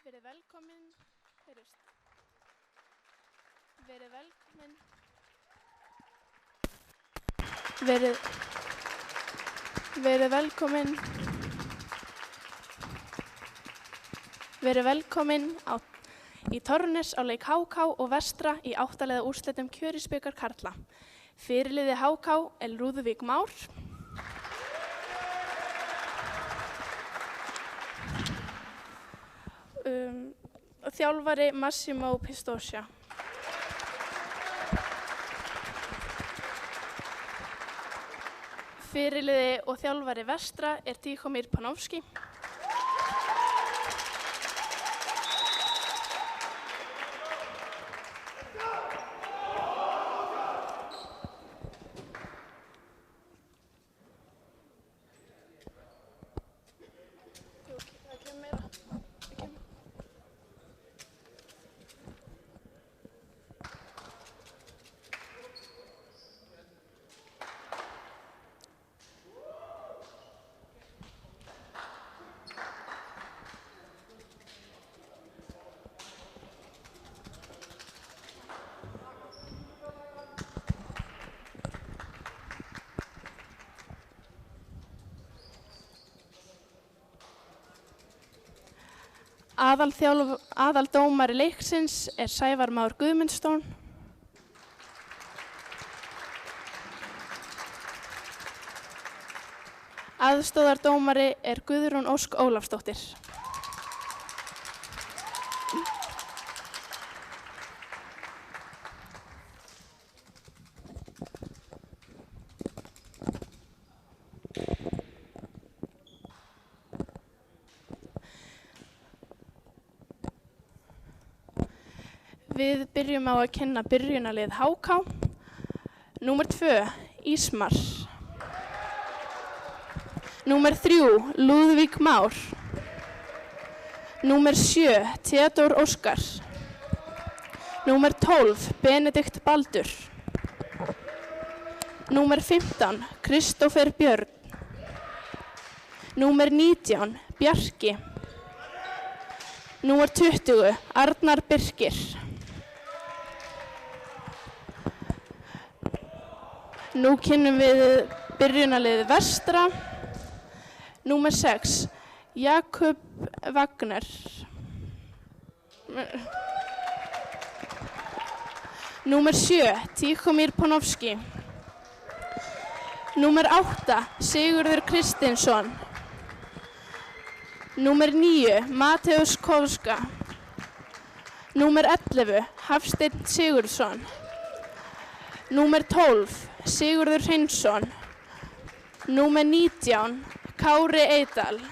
Verið velkomin, verið velkomin, verið velkomin í Torfnes á leik HK og Vestra í 8 liða úrslitum Kjörisbikar karla. Fyrirliði HK er Lúðvík Már. Þjálfari Massimo Pistoia. Fyrirliði og þjálfari Vestra er Tihomir Panovski. Aðaldómari leiksins er Sævar Már Guðmundsson. Aðstoðardómari er Guðrún Ósk Ólafsdóttir. Við byrjum á að kynna byrjunarlið HK. Númer 2, Ísmar. Númer 3, Lúðvík Már. Númer 7, Theodór Óskar. Númer 12, Benedikt Baldur. Númer 15, Kristófer Björn. Númer 19, Bjarki. Númer 20, Arnar Birkir. Nú kynnum við byrjunarlið Vestra. Númer 6, Jakub Wagner. Númer 7, Tihomir Panovski. Númer 8, Sigurður Kristinsson. Númer 9, Mateus Kovska. Númer 11, Hafsteinn Sigurðsson. Númer 12, Sigurður Hreinsson. Númer 19, Kári Eydal.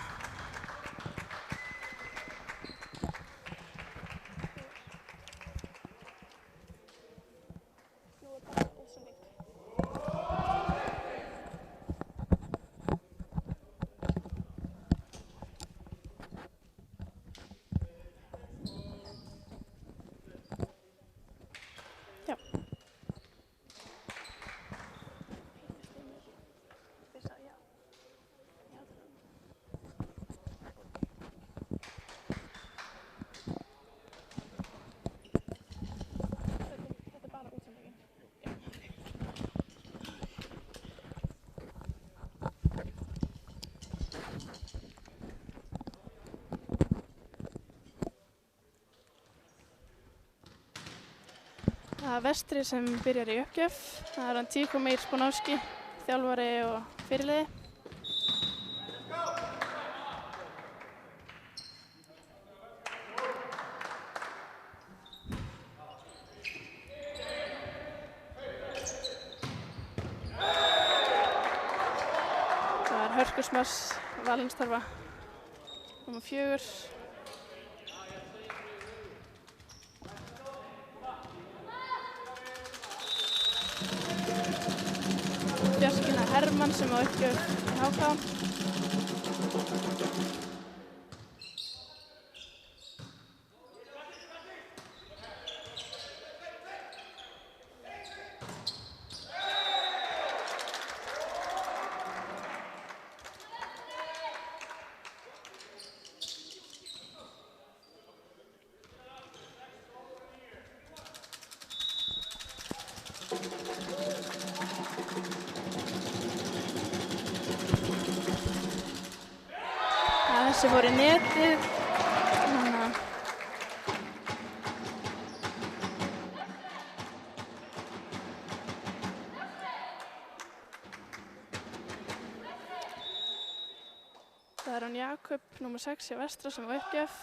Það er Vestri sem byrjar í uppgjöf. Það er hann Tihomir Panovski, þjálfari og fyrirliði. Það er Hörkusmars Valinstorfa, númer 4. Hermann sem á uppgjöf í HK. Þessi fór í netið. Það hann Jakob, nr. 6 hjá Vestra sem var uppgjöf.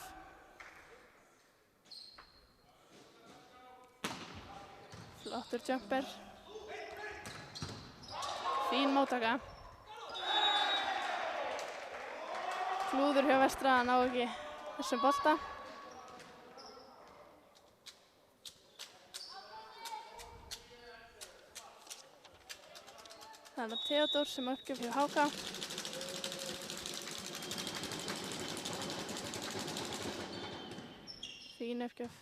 Flottur jumper. Fín móttaka. Klúður hjá Vestra, hann á ekki þessum bolta. Það er Theodór sem uppgjöf hjá HK. Fín uppgjöf.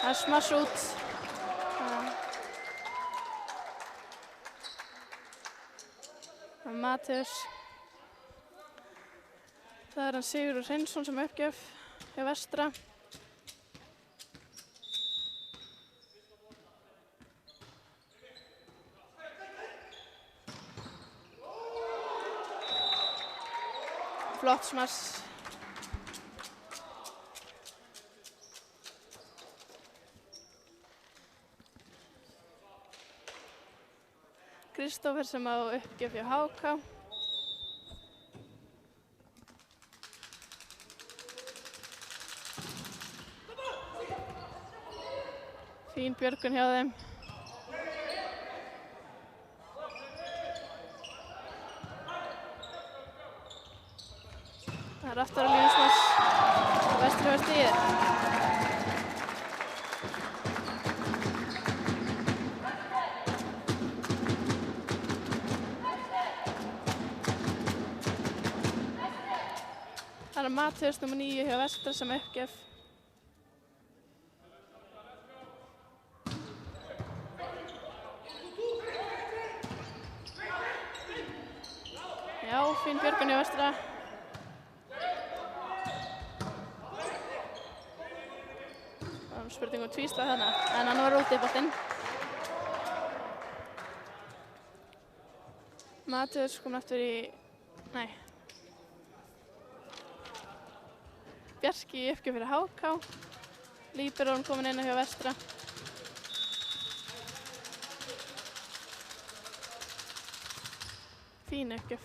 Það er smass út. Það er Matthías. Það er hann Sigurður Hreinsson sem uppgjöf hjá Vestra. Flott smass. Kristófer sem á uppgjöf hjá HK. Fín björgun hjá þeim. Það er aftur á lífsmass. Vestra hefur stigið. Það er Matthías nr. 9 hjá Vestra sem uppgjöf. Já, fín björgun hjá Vestra. Það var spurning tvíslag þarna, en hann var úti í boltinn. Matthías kom aftur í... Nei. Bjarki í uppgjöf fyrir HK. Líberón komin inn hjá Vestra. Fín uppgjöf.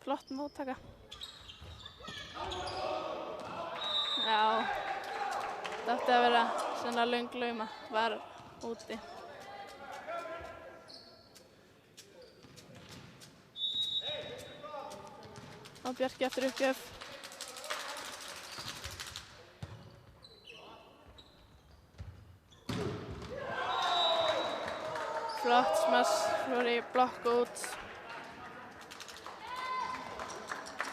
Flott móttaka. Já. Það átti að vera svona löng lauma. Var úti. Og Bjarki aftur uppgjöf. Flott smass, fór í blokk út.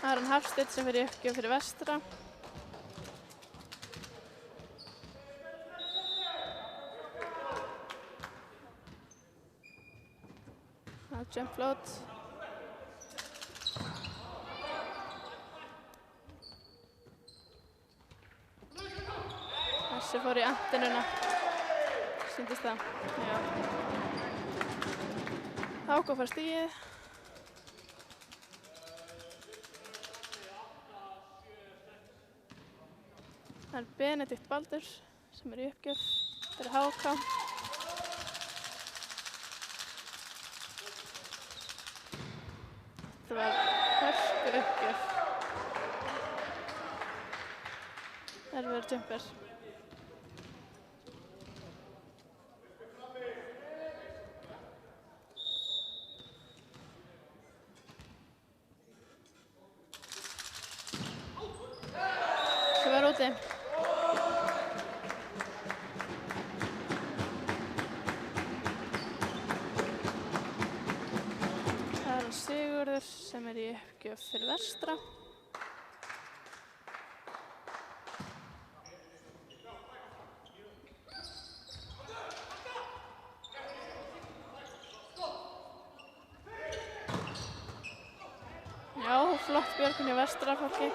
Það er hann Hafsteinn sem fyrir uppgjöf fyrir Vestra. Það er jump float. Þessi fór í antennuna. Sýndist það? Já. HK fær stigið. Það er Benedikt Baldur sem er í uppgjöf fyrir HK. Þetta var hörku uppgjöf. Erfiður jumper. Sem var úti. Það er hann Sigurður sem er í uppgjöf fyrir Vestra. Já, flott björgun hjá Vestra fólki.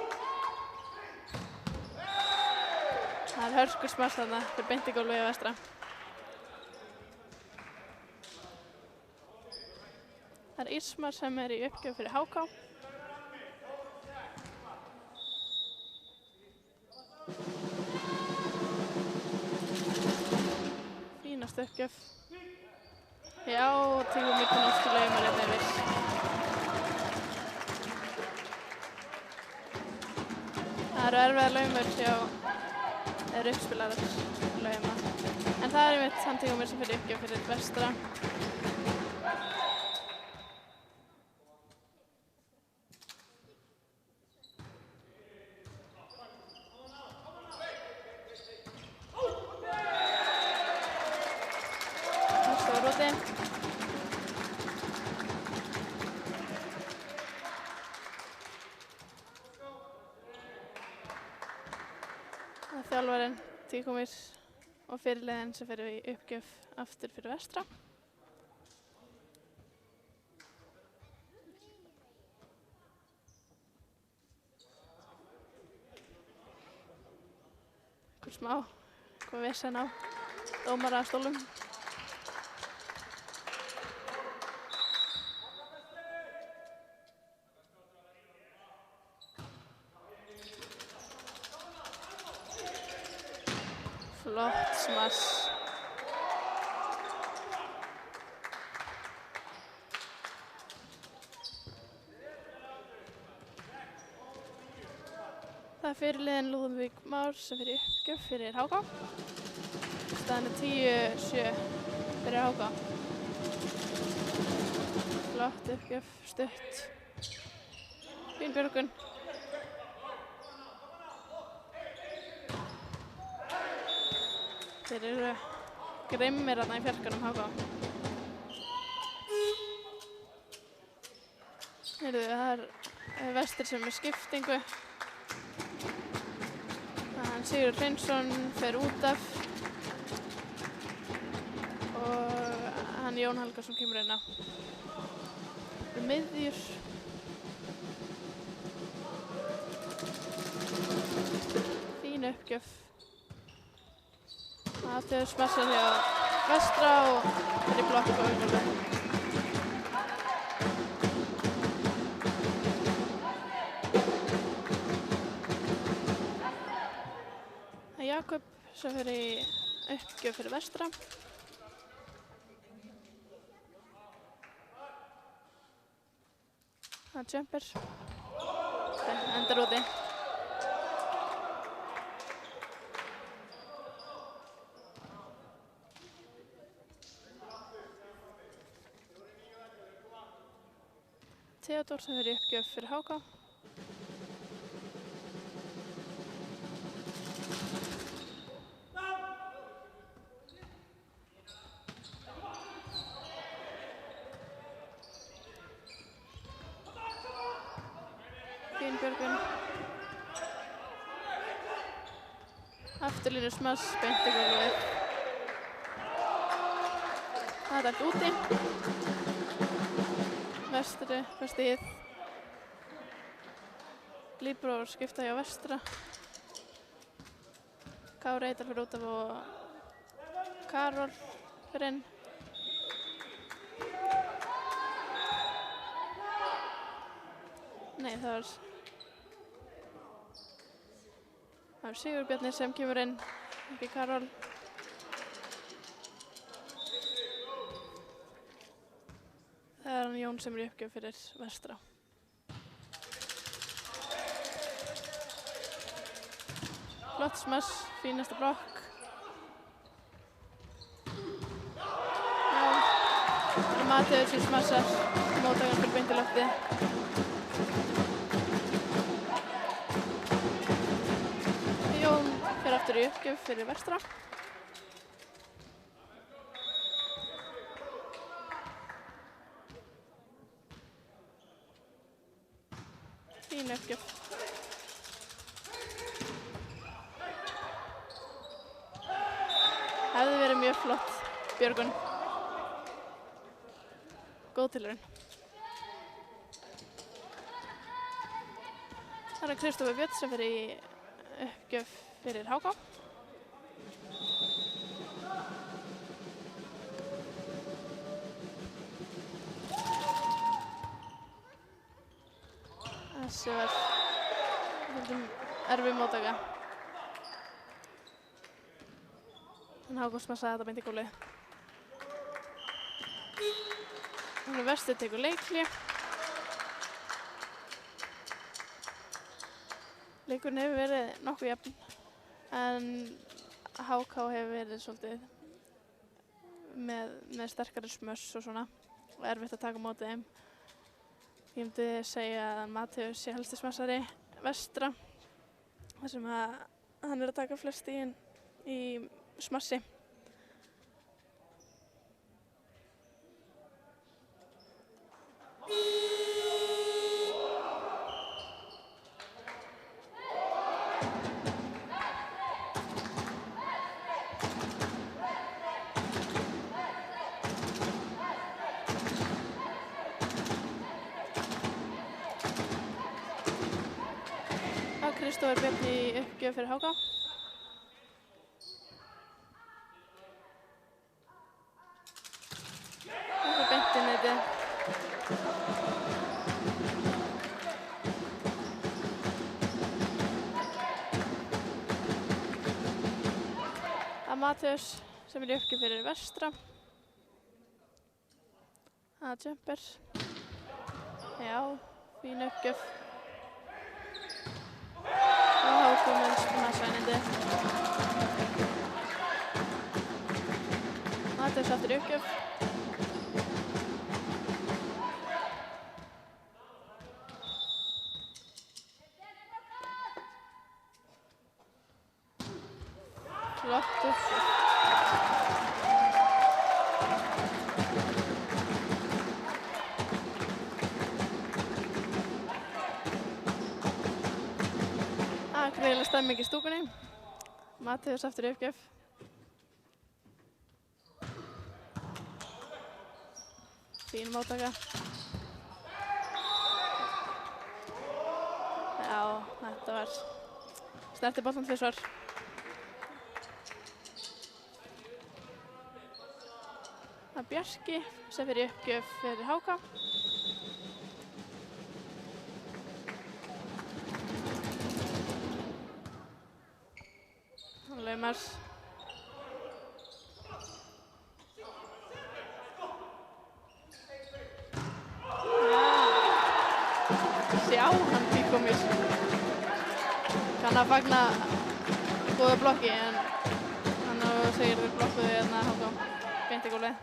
Það er hörkursmass þarna fyrir beint í gólfið hjá Vestra. Það er Ísmar sem er í uppgjöf fyrir HK. Fínast uppgjöf. Já, tímum í knústu laumar hérna yfir. Það eru erfiðar laumur hjá uppspilarar lauma. En það einmitt hann tímum sem fyrir uppgjöf fyrir Vestra. Þjálfarinn Tíkomir og fyrirliðinn sem fyrir í uppgjöf aftur fyrir Vestra. Einhver smá, eitthvað vesen á dómarastólum. Flott smass. Það fyrirliðinn Lúðvík Már sem fyrir uppgjöf fyrir HK. Staðan 10-7 fyrir HK. Flott uppgjöf, stutt. Fín björgun. Þeir eru grimmir þarna í fjarkanum HK. Heyrðu, það er Vestir sem er skiptingu. Sigurður Hreinsson fer út af og hann Jón Helgason kemur inn á. Miðjur. Fín uppgjöf. Það er smassað hjá Vestra og er í blokk á auðvitað. Það er Jakob sem fer í uppgjöf fyrir Vestra. Það er jumper. Endar úti. Theodor sem fer í uppgjöf fyrir HK. Fín björgun. Afturlínu smass, beint í gólfið. Það er allt úti. Vestri, stigið. Líbróður skipta hjá Vestra. Kári Eidar fyrir út af og Karol fyrir inn. Nei, það var Sigurbjarni sem kemur inn, ekki Karol. Það er hann Jón sem er í uppgjöf fyrir Vestra. Flott smass, fínasta blokk. Já, það er Matthías sem smassar, móttakan fyrir beint í lofti. Jón fer aftur í uppgjöf fyrir Vestra. Fín uppgjöf. Hefði verið mjög flott björgun. Góð tilraun. Það er Kristófer Björn sem fer í uppgjöf fyrir HK. Þessi var erfið móttaka. En HK smassaði þetta beint í gólfið. Vestur tekur leikhlé. Leikurinn hefur verið nokkuð jafn, en HK hefur verið svolítið með sterkari smöss og svona, og erfitt að taka á móti þeim. Ég myndi segja að Matthías sé helsti smassari Vestra, þar sem að hann er að taka flest stigin í smassi. Kristófer Björn í uppgjöf fyrir HK. Það er beint í netið. Það er Matthías sem er í uppgjöf fyrir Vestra. Það er jumper. Já, fín uppgjöf. Og hákominn smassvænindi. Matthías aftur í uppgjöf. Flott uppgjöf. Greiðileg stemming í stúkunni. Matthías aftur í uppgjöf. Fín móttaka. Já, þetta var snerti boltann tvisvar. Það er Bjarki sem fer í uppgjöf fyrir HK. Laumar. Sjá, hann píkomir. Kann að fagna góða blokki, en hann segir við blokkuðu hérna HK beint í gólfið.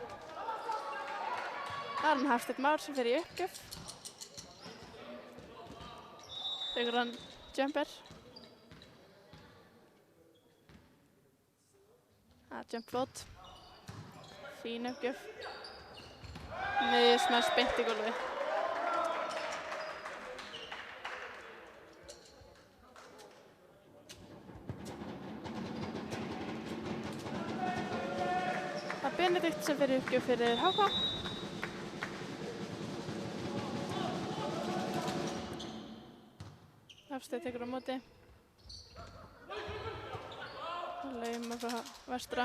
Það er hann Hafsteinn Már sem fer í uppgjöf. Tekur hann jumper. Jump float. Fín uppgjöf. Miðjusmass beint í gólfið. Það er Benedikt sem fer í uppgjöf fyrir HK. Hafsteinn tekur á móti. Laumar frá Vestra.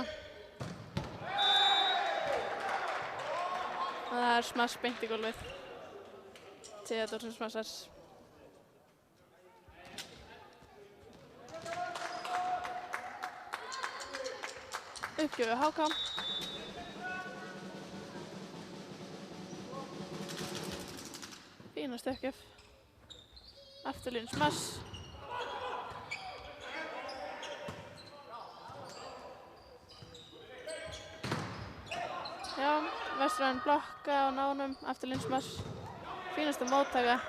Og það er smass beint í gólfið. Theodór sem smassar. Uppgjöf HK. Fínast uppgjöf. Afturlínu smass. Já, Vestræðin blokka á nánum, afturlínu smass. Fínasta móttaka.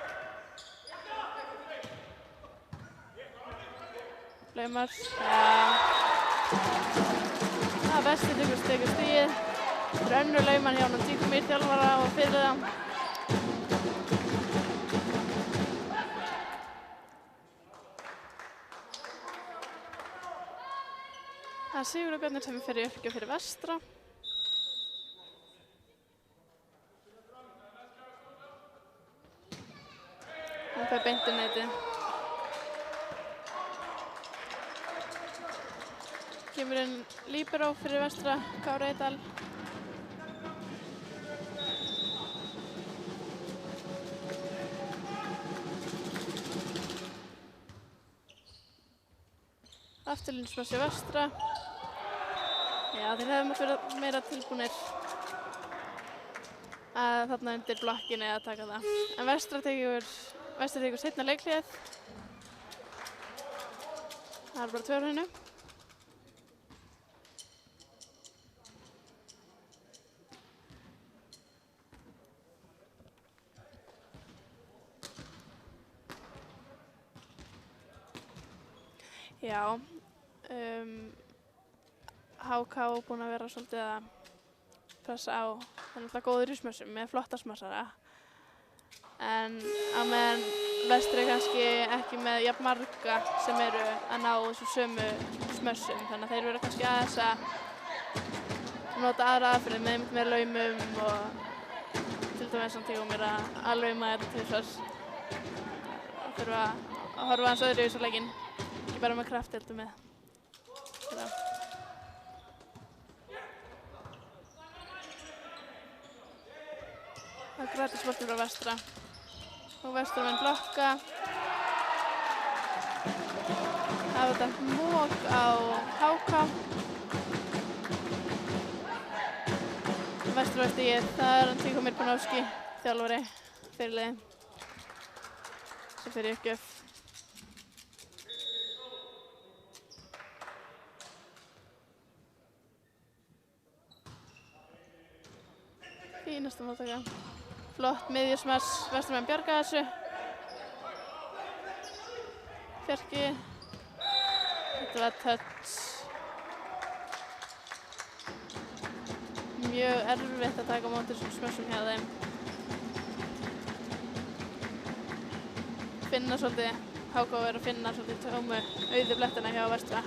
Laumar. Já, Vesti tekur stigið. Það er önnur Lauman hjá hann Tíkumir þjálfara og fyrirliða. Það er Sigurður Bjarni sem fer í uppgjöf fyrir Vestra. Hann fer beint í netið. Kemur inn líberó fyrir Vestra, Kári Eydal. Afturlínuspassi Vestra. Já, þeir hefðu mátt vera meira tilbúnir. að þarna undir blokkinni að taka það. En Vestra tekur seinna leiklið. Það er bara 2 á hreinu. Já, HK búinn að vera svolítið að pressa á, það er náttúrulega góður í smössum með flotta smassara. En á meðan Vestri kannski ekki með jafn marga sem eru að ná þessum sömu smössum. Þannig að þeir verða kannski aðeins að nota aðra aðferðir með einmitt meira laumum og til dæmis Santiago mér að lauma þetta til þess að þurfa að horfa aðeins öðru í þessu leikinn. Ekki bara með kraft heldur með. Það er gratisboltur frá Vestra. Og Vestramenn blokka. Það er þetta mók á HK. Vestra var stigið. Það er Antíko Mirpanovski, þjálfari, fyrirliði, sem fer í uppgjöf. Fínasta móttaka. Flott miðjusmass, Vestramenn bjarga þessu. Fjarki. Þetta var touch. Mjög erfitt að taka á móti þessum smössum hjá þeim. Finna svolítið, HK er að finna svolítið tómu auðu blettina hjá Vestra.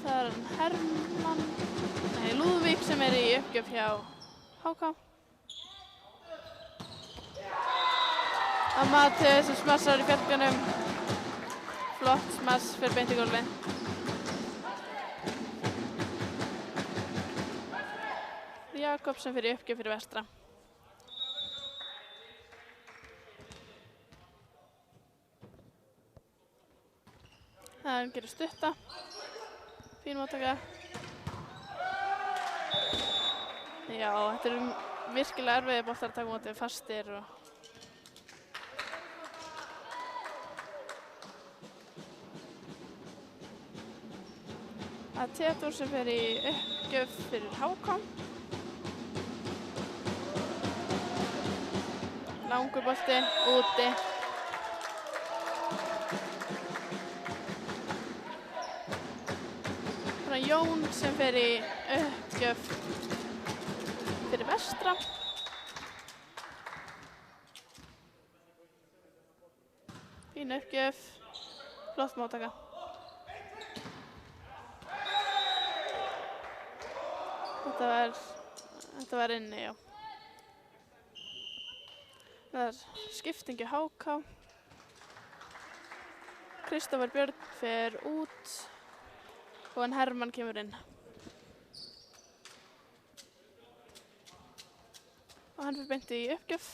Það er Lúðvík sem er í uppgjöf hjá HK. Að mati sem smassar í fjarkanum. Flott smass fyrir beint í gólfið. Jakob sem fyrir uppgjöf fyrir Vestra. Það gerir stutta. Fín móttaka. Já, þetta eru virkilega erfiðir boltar að taka á móti fastir og að Theodor sem fer í uppgjöf fyrir HK. Langur bolti, úti. Þannig Jón sem fer í uppgjöf fyrir Vestra. Fín uppgjöf, flott móttaka. Þetta var inni, já. Það er skipting í HK. Kristófer Björn fer út og en Hermann kemur inn. Og hann fer beint í uppgjöf.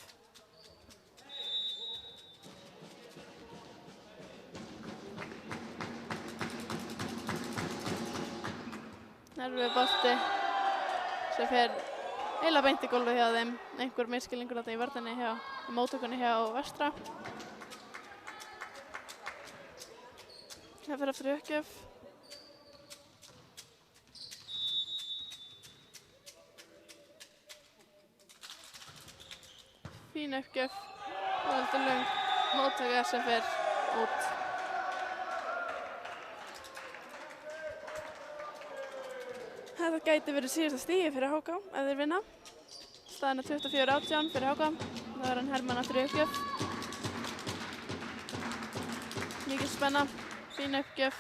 Erfiður bolti sem fer eiginlega beint í gólfið hjá þeim. Einhver misskilningur þarna í vörninni hjá móttökunni hjá Vestra. Það fer aftur í uppgjöf. Fín uppgjöf og þetta löng móttaka sem fer út. Þetta gæti verið síðasta stigi fyrir HK ef þeir vinna. Staðan er 24-18 fyrir HK. Það er hann Hermann aftur í uppgjöf. Mikil spenna, fín uppgjöf.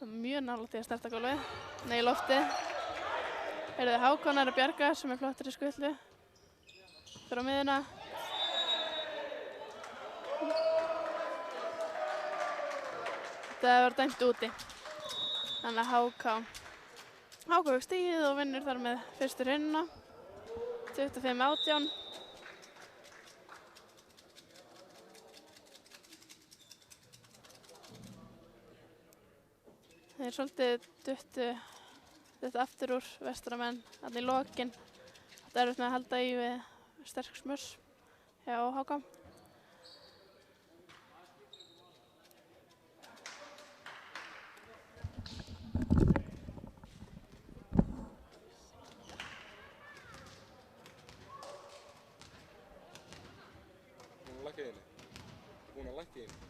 Það er mjög nálægt í að starta gólfið. Nei, í loftið. Heyrðu HK nær að bjarga sem er flottur í skutlu. Fyrir á miðuna. Þetta var dæmt úti. Þannig að HK fekk stigið og vinnur þar með fyrstu hraunina. 25-18. Þeir svolítið duttu aftur úr Vestramenn þarna í lokin. Það er með að halda í við sterk smörs hjá HK. Búin að lækka í henni.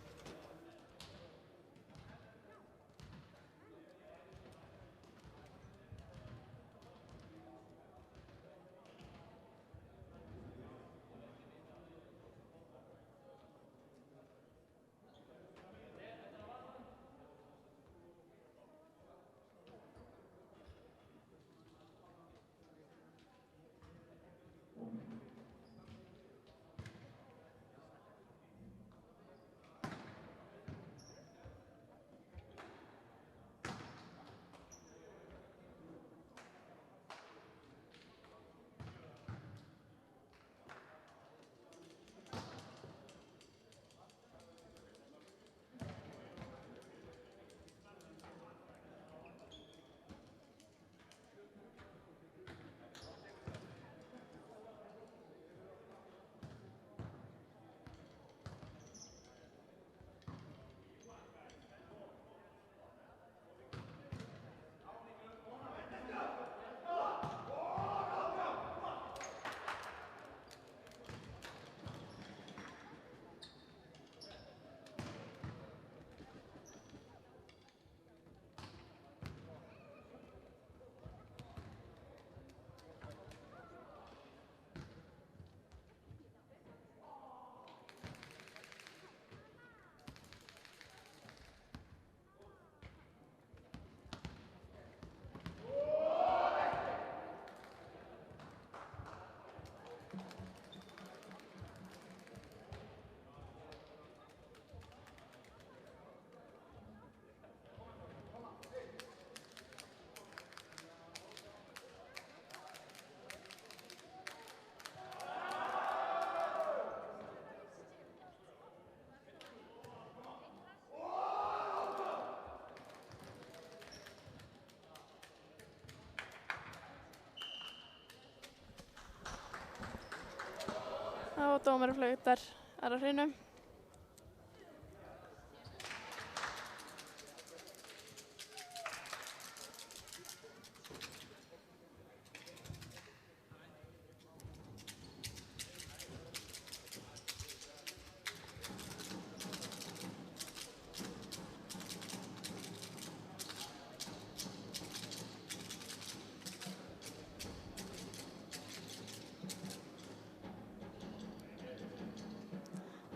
Og dómari flautar aðra hreinu.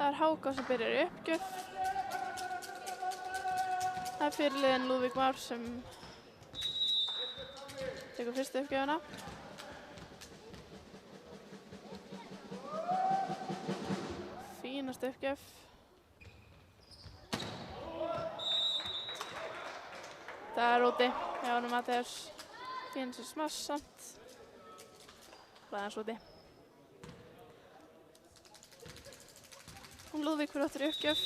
Það er HK sem byrjar í uppgjöf. Það er fyrirliðinn Lúðvík Már sem tekur fyrstu uppgjöfuna. Fínasta uppgjöf. Það er úti hjá honum Matthías. Fínast smass samt. Það er hans úti. Lúðvík fyrir áttur í uppgjöf.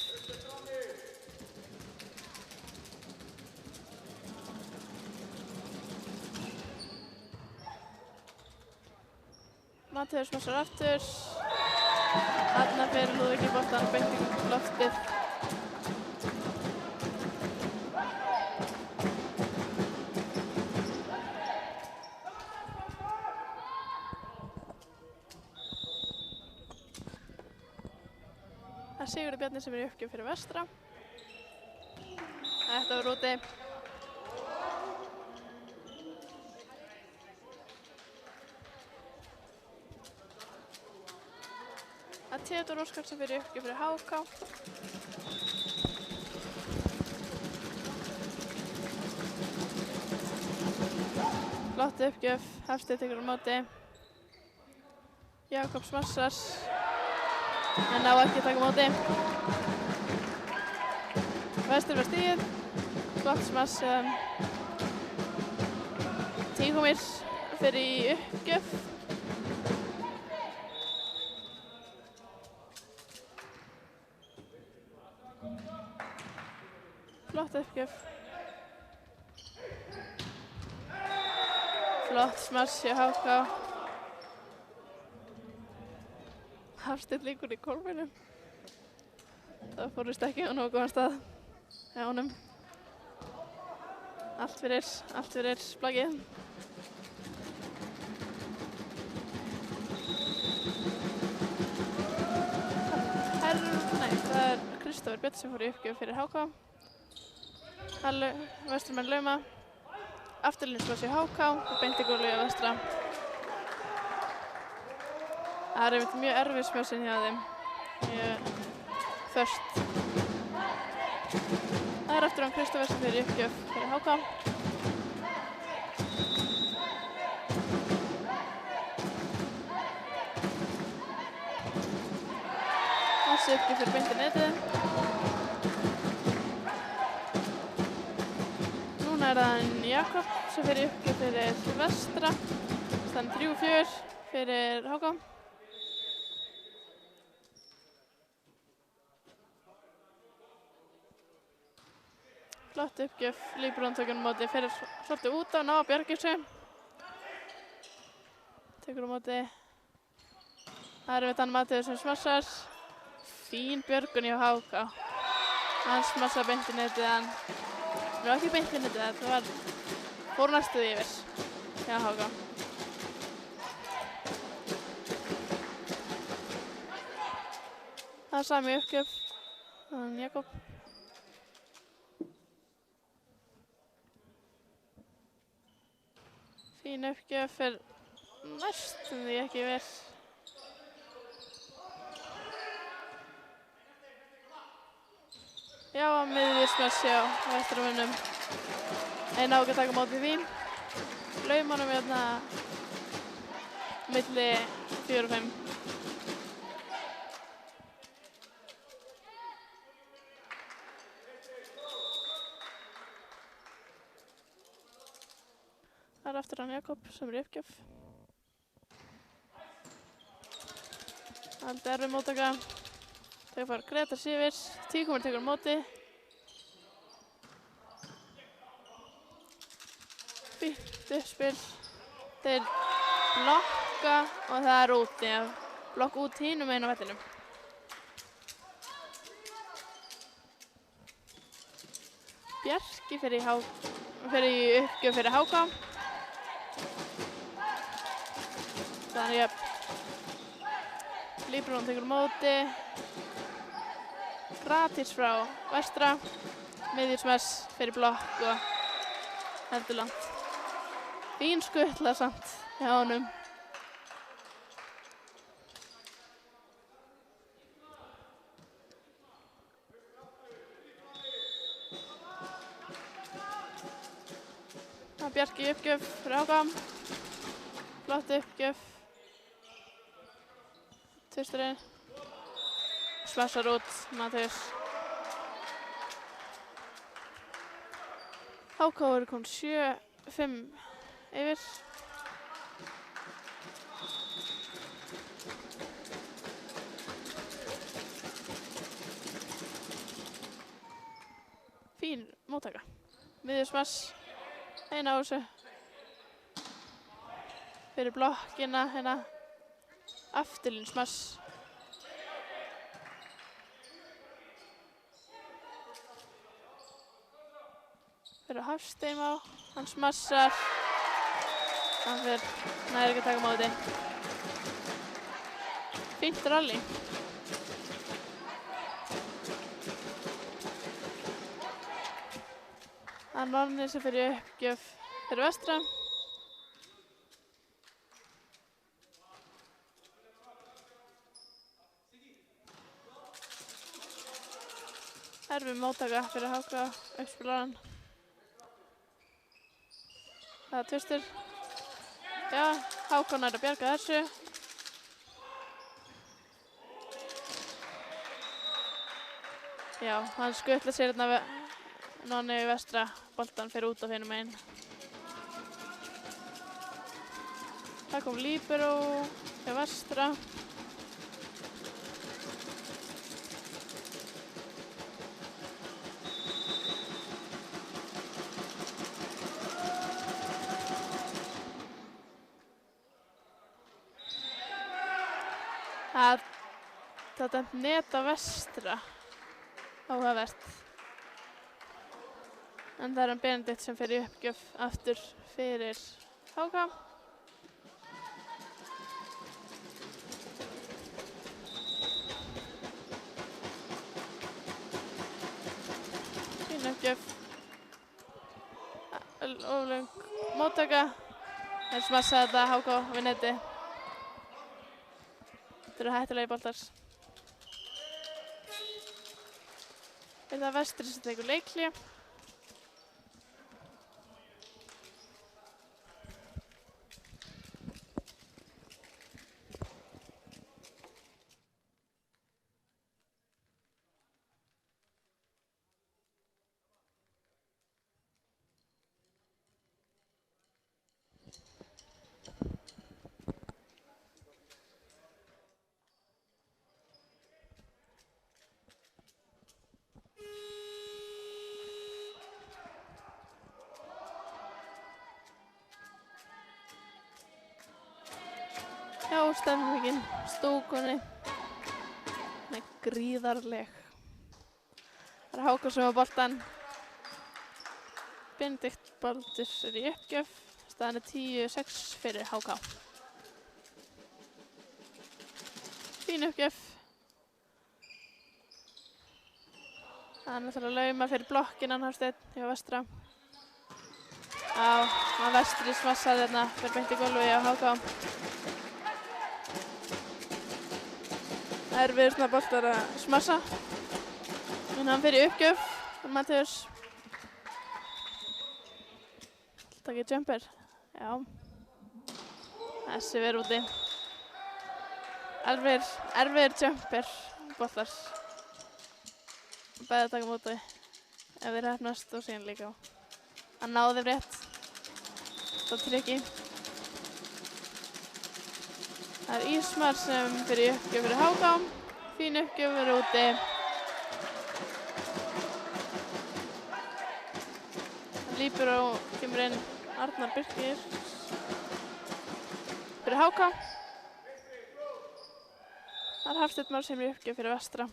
Matthías smassar aftur. Þarna fyrir Lúðvík í boltann beint í loftið. Sigurður Bjarni sem er í uppgjöf fyrir vestra. Þetta var úti. Það er Theodór Óskar sem er í uppgjöf fyrir HK. Flott uppgjöf, Hafsteinn tekur á móti. Jakob smassar. En ná ekki að taka móti. Vestur var stigið. Flott smass. Tígumir fyrir í uppgjöf. Flott uppgjöf. Flott smass hjá HK. Hafsteinn leikur í kolminum. Það fórust ekki á nógu góðan stað hjá honum. Allt fyrir splagið. Það er Kristófer Björn sem fór í uppgjöf fyrir HK. Vesturmenn lauma. Afturlínuspláss í HK og beint í gólfið á vestra. Það er einmitt mjög erfið smjásinn hjá þeim. Mjög þörst. Það er aftur án Kristófer sem fyrir uppgjöf fyrir HK. Þessi uppgjöf fyrir beint í netið. Núna er það Jakob sem fyrir uppgjöf fyrir vestra. Stann 3-4 fyrir HK. Flott uppgjöf, Líbrón tekur á móti, fyrir svolítið út á, ná að bjarga þessu. Tekur á móti. Það er við þann Mattiður sem smassar. Fín björgun hjá HK. Hann smassar beint í netið, hann var ekki beint í netið, það fór næstuð yfir hjá HK. Það er sami uppgjöf, þannig Jakob. Fín uppgjöf fyrir næstum því ekki vel. Já, miðvísmess hjá vesturmönnum. Ná ekki að taka á móti því. Laum honum hérna milli 4 og 5. Það er aftur hann Jakob sem er í uppgjöf. Aldrei erfið móttaka. Þegar fara Gretar Sivers, Tíkumar tekur á móti. Fínt uppspil. Þeir blokka og það er úti. Blokk út hinum einu á vellinum. Bjarki fer í uppgjöf fyrir HK. Þannig að Líbrón tekur á móti. Gratis frá vestra. Miðjusmess fyrir blokk og heldur langt. Fín skutla samt hjá honum. Það er Bjarki í uppgjöf fyrir HK. Flott uppgjöf. Tvisturinn. Smassar út, Mattiður. HK eru komin 7-5 yfir. Fín móttaka. Miðjusmass. Einn á þessu. Fyrir blokkina hérna. Afturlínsmass. Fyrir Hafstein á, hann smassar. Hann fyrir næri ekki að taka á móti. Fínt rally. Það er Norni sem fyrir uppgjöf fyrir vestra. Erfið móttaka fyrir HK uppspilaran. Það er tvistur. Já, HK nær að bjarga þessu. Já, hann skutla sér hérna Nonni vestra. Boltan fyrir út á hinum megin. Það kom Líberó hjá vestra. Það Það dæmt net á vestra. Áhugavert. En það er Benedikt sem fer í uppgjöf aftur fyrir HK. Fín uppgjöf. Oflöng móttaka. Þeir smassa þetta HK við neti. Þetta eru hættulegi boltar. Er það vestri sem tekur leikhlé. Já, stemmingin stúkunni með gríðarleg. Það er HK sem á boltan. Benedikt Baldur er í uppgjöf. Staðan er 10-6 fyrir HK. Fín uppgjöf. Hann ætlar að lauma fyrir blokkinan Hafsteinn hjá vestra. Já, hann vestri smassaði þarna fyrir beint í gólfi á HK. Erfiður svona boltar að smassa. En hann fer í uppgjöf. Matthews. Takið jumper. Já. Þessi verður úti. Erfiður jumper boltar. Bæði að taka móti. Ef þeir hefnast og síðan líka. Hann náði þeim rétt. Það trikki. Það er Ísmar sem fyrir uppgjöf fyrir HK. Fín uppgjöf fyrir úti. Líbero kemur inn Arnar Birkir fyrir HK. Það er Hafsteinn Már sem fyrir uppgjöf fyrir vestra.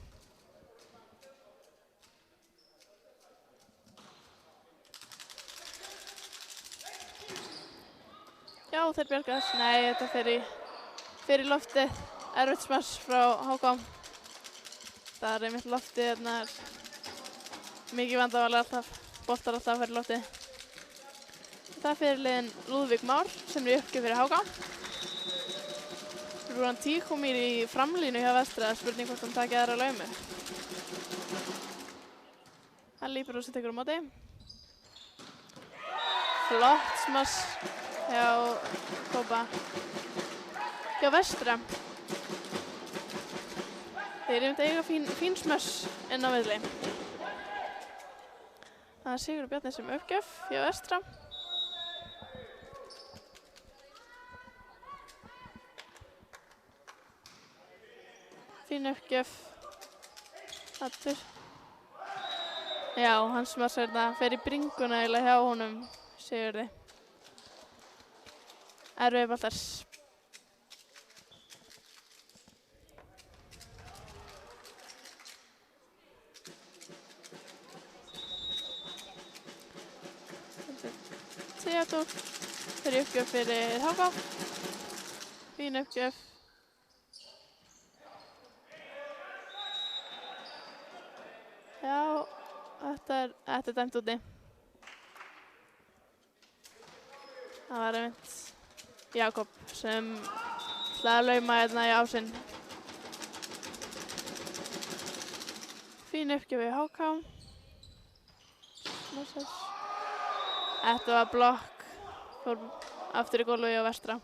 Já, þeir bjargast. Nei, þetta fer í loftið. Erfitt smass frá HK. Það er einmitt loftið, þarna er mikið vandamál alltaf. Boltar alltaf að fara í loftið. Það er fyrirliðinn Lúðvík Már sem er í uppgjöf fyrir HK. Rúnan Tíkomir í framlínu hjá vestra. Spurning hvort hann taki aðra laumi. Hann lípur og sem tekur á móti. Flott smass hjá Kópa. Hjá vestra. Þeir eru eiga fín smöss inn á miðli. Það er Sigurður Bjarni sem uppgjöf hjá vestra. Fín uppgjöf. Allur. Já, hann smassar þetta. Fer í bringuna eiginlega hjá honum Sigurði. Erfiðir boltar. Theodor fer í uppgjöf fyrir HK. Fín uppgjöf. Já, þetta er dæmt úti. Það var einmitt Jakob sem ætlaði að lauma hérna í ásinn. Fín uppgjöf í HK. Þetta var blokk. Fór aftur í gólfi á vestra.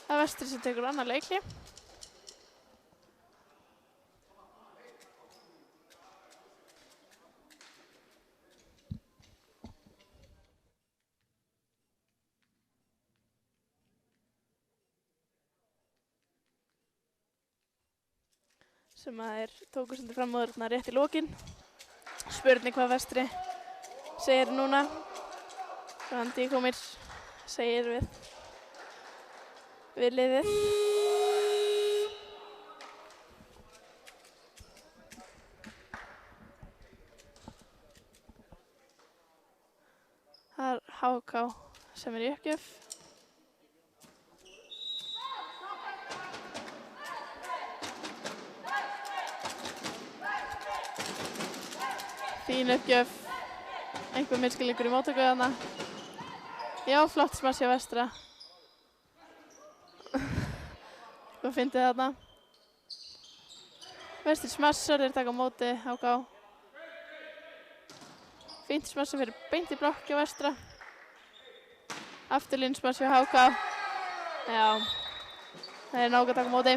Það er vestri sem tekur annar leikli. Sem að þeir tóku svolítið fram á þarna rétt í lokin. Spurning hvað vestri segir núna. Randi komir segir við liðið. HK sem í uppgjöf. Fín uppgjöf. Einhver misskilningur í móttöku þarna. Já, flott smass hjá Vestra. Hvað fyndið þarna? Vestri smassar þeir taka á móti HK. Fínt smass sem fyrir beint í blokk hjá Vestra. Afturlín smass hjá HK. Já, það er nákvæmt að taka á móti.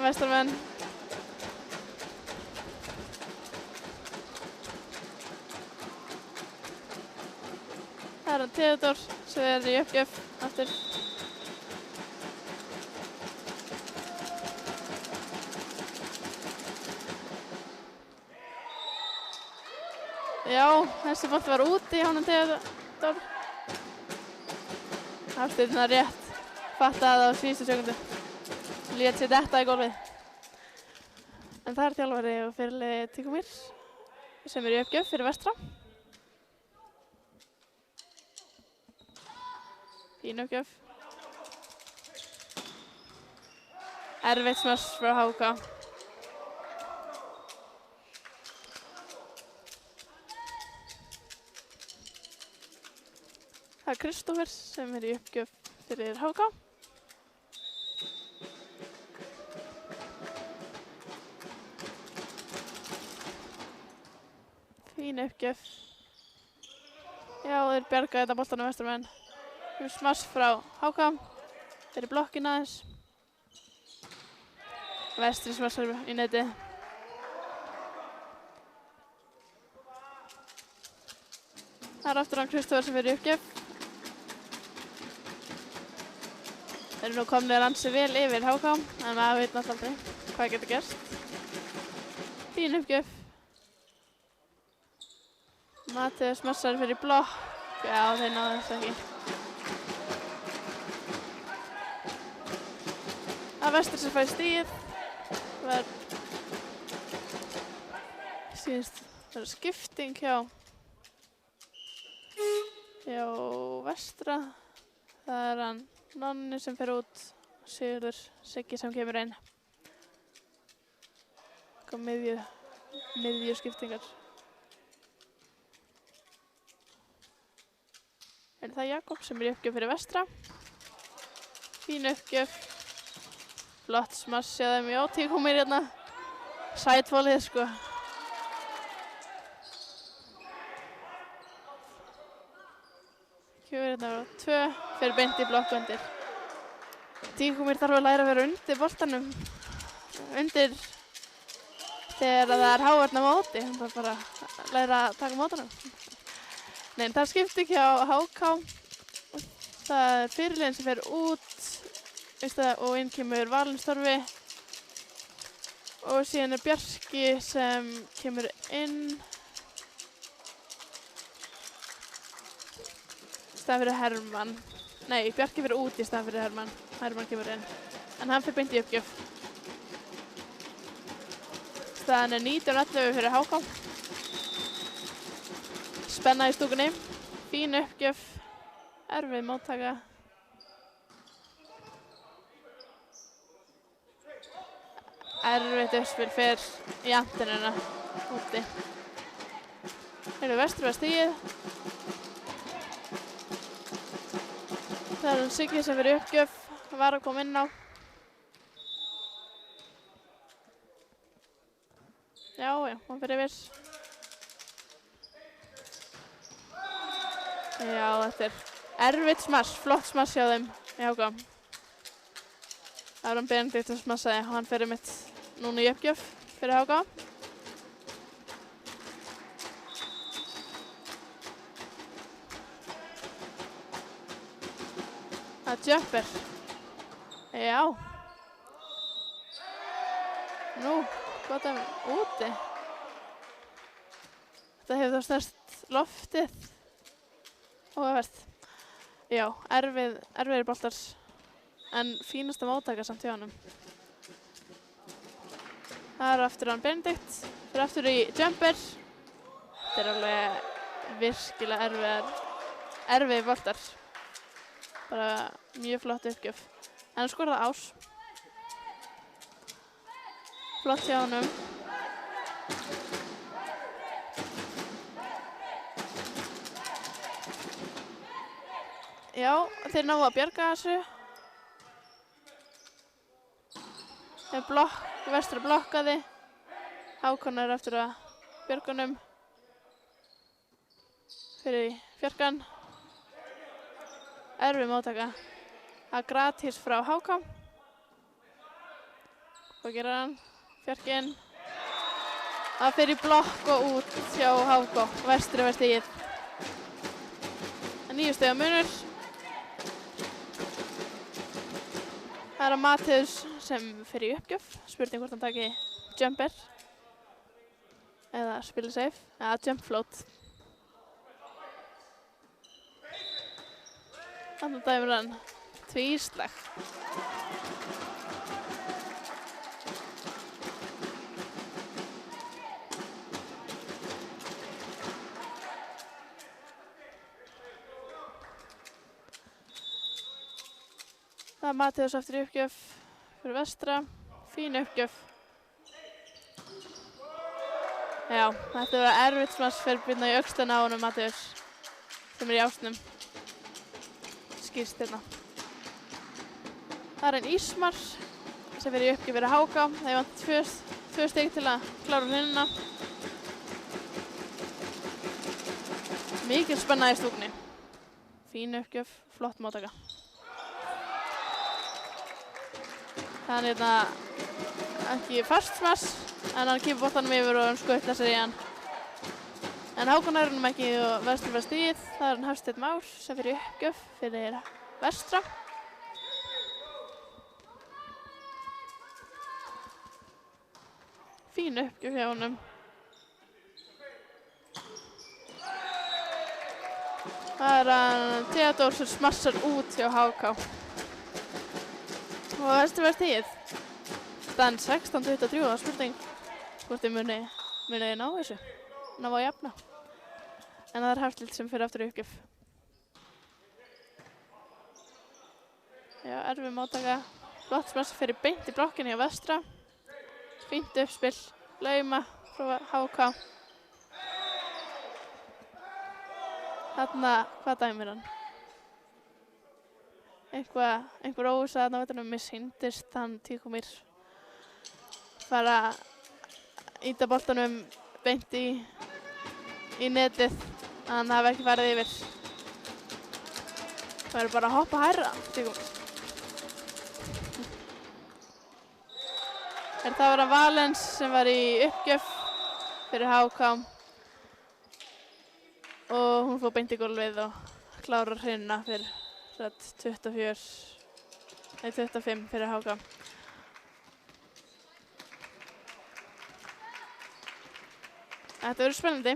Vestramenn. Það er hann Theodor sem er í uppgjöf aftur. Já, þessi bolti var úti hjá honum Theodor. Hafsteinn rétt fattaði á síðustu sekundu. Lét sér detta í gólfið. En það er þjálfari og fyrirliði Tíkumir sem er í uppgjöf fyrir Vestra. Fín uppgjöf. Erfitt smass frá HK. Það er Kristófer sem er í uppgjöf fyrir HK. Fín uppgjöf. Já, þeir bjarga þetta boltanum Vestramenn. Smass frá HK. Þeir eru blokkinn aðeins. Vestri smassar í netið. Það er aftur hann Kristófer sem er í uppgjöf. Þeir eru nú komnir ansi vel yfir HK, en maður veit náttúrulega aldrei hvað getur gerst. Fín uppgjöf. Mattias smassar fyrir blokk. Já, þeir náðu þessu ekki. Það er Vestur sem fær stigið. Það er skipting hjá Vestra. Það er hann Nonni sem fer út, Sigurður Siggi sem kemur inn. Miðju skiptingar. En það er Jakob sem er í uppgjöf fyrir Vestra. Fín uppgjöf. Flott smass hjá þeim. Já, Tíkumir hérna. Sætfólið sko. Kjör hérna á 2, fyrir beint í blokk undir. Tíkumir þarf að læra að vera undir boltanum. Undir þegar það er hávörn á móti. Hann þarf bara að læra að taka mótanum. Nei, það er skipting hjá HK. Það er fyrirliðin sem fer út og inn kemur Valenstorfi. Og síðan er Bjarki sem kemur inn. Í staðan fyrir Hermann. Nei, Bjarki fyrir út í staðan fyrir Hermann. Hermann kemur inn. En hann fyrir beint í uppgjöf. Staðan er 19-11 fyrir HK. Spenna í stúkunni. Fín uppgjöf. Erfið móttaka. Erfitt uppspil fyrir í antenuna úti. Þeir eru Vestur að stigið. Það er hann Siggi sem fyrir uppgjöf. Var að koma inn á. Já, hann fyrir yfir. Já, þetta er erfitt smass. Flott smass hjá þeim. Já, ok. Það er hann Benedikt að smassaði og hann fyrir mitt núna í uppgjöf fyrir HK. Það er jumper. Já. Nú, gott að úti. Þetta hefur þá stærst loftið. Óhæfvert. Já, erfiðir boltar. En fínasta móttaka samt hjá honum. Það er aftur hann Benedikt. Fyrir aftur í jumper. Þetta er alveg virkilega erfiðir boltar. Bara mjög flott uppgjöf. En hann skoraði Ás. Flott hjá honum. Já, þeir náðu að bjarga þessu. Vestra blokkaði. Hákon eftir að björgunum. Fyrir fjarkan. Erfið móttaka. Það gratis frá Hákon. Hvað gerir hann? Fjarkinn. Það fer í blokk og út hjá Hákon. Vestri var stigið. 9 stiga munur. Það er Matthews sem fer í uppgjöf. Spurning hvort hann taki jumper. Eða spila safe. Eða jump float. Þannig dæmir hann tvíslag. Það er Matthews eftir uppgjöf fyrir vestra. Fín uppgjöf. Já, þetta var erfitt smass fyrir byrna í öxlina á honum Matthews. Sem er í ásnum. Skýrst hérna. Það er en Ísmar sem fyrir uppgjöf fyrir Háka. Það vant 2 stig til að klára hlinnina. Mikil spenna í stúkunni. Fín uppgjöf, flott móttaka. Það er hérna ekki fast smass, en hann kemur boltanum yfir og hann skutla sér í hann. En Hákon er hann ekki og Vestri var stigið. Það er hann Hafsteinn Már sem fyrir uppgjöf fyrir vestra. Fín uppgjöf hjá honum. Það er hann Theodór sem smassar út hjá Hákon. Og Vestri var stigið. Staðan 16-23, það er spurning hvort þið munið ná þessu. Ná að jafna. En það er Hafsteinn sem fyrir aftur í uppgjöf. Já, erfið móttaka. Flott smass fyrir beint í blokkinni á vestra. Fínt uppspill. Lauma frá Háka. Þarna, hvað dæmir hann? Einhver óvissa þarna á vellinum missýndist hann Tíkomir fara að ýta boltanum beint í netið að hann hafi ekki farið yfir. Það er bara að hoppa hærra, Tíkomir. Það var að Valens sem var í uppgjöf fyrir Háka og hún fór beint í gólfið og klárar hrinna fyrir 25 fyrir Háka. Þetta verður spennandi.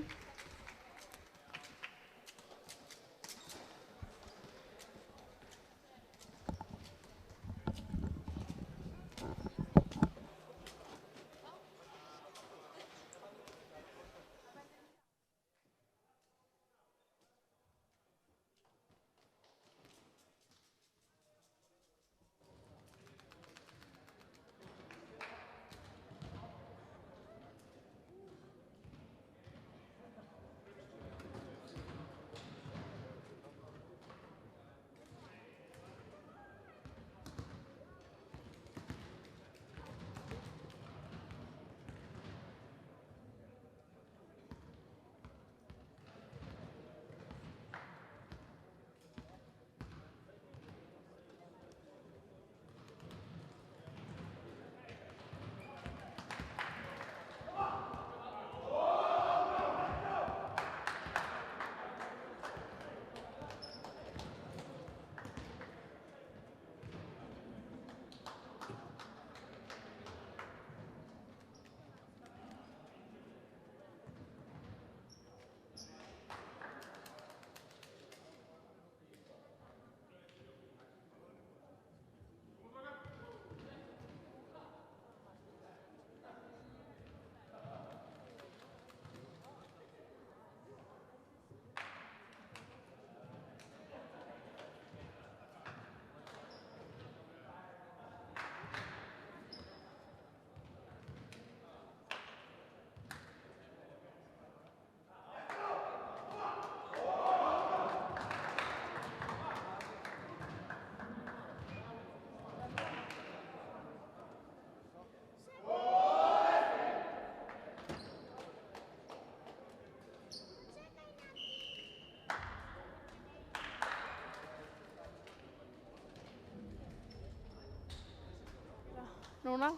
núna.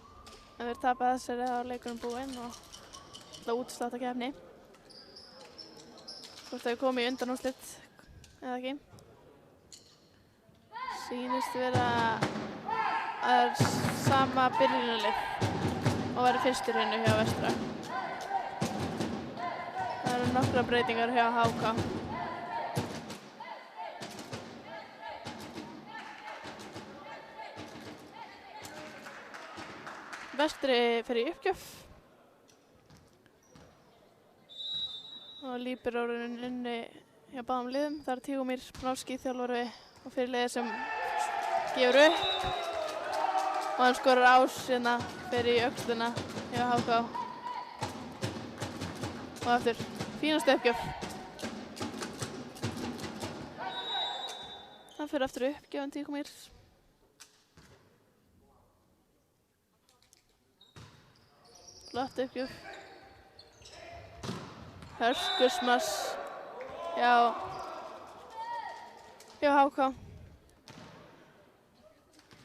En þeir tapa þessari þá er leikurinn búinn og það útslátt að keppni. Hvort þau komi í undanúrslit eða ekki. Sýnist vera að það er sama byrjunarlið og verður fyrstur hérna hjá Vestra. Það eru nokkra breytingar hjá HK. Vestri fer í uppgjöf og líberaórinn inni hjá báðum liðum. Það er Tígumír Pnálski, þjálfari og fyrirliði sem gefur upp og hann skorar Ás hérna fyrir í öxlina hjá HK. Og aftur fínasta uppgjöf. Hann fer aftur í uppgjöfan Tígumír. Flott uppgjöf. Hörskursmass hjá HK.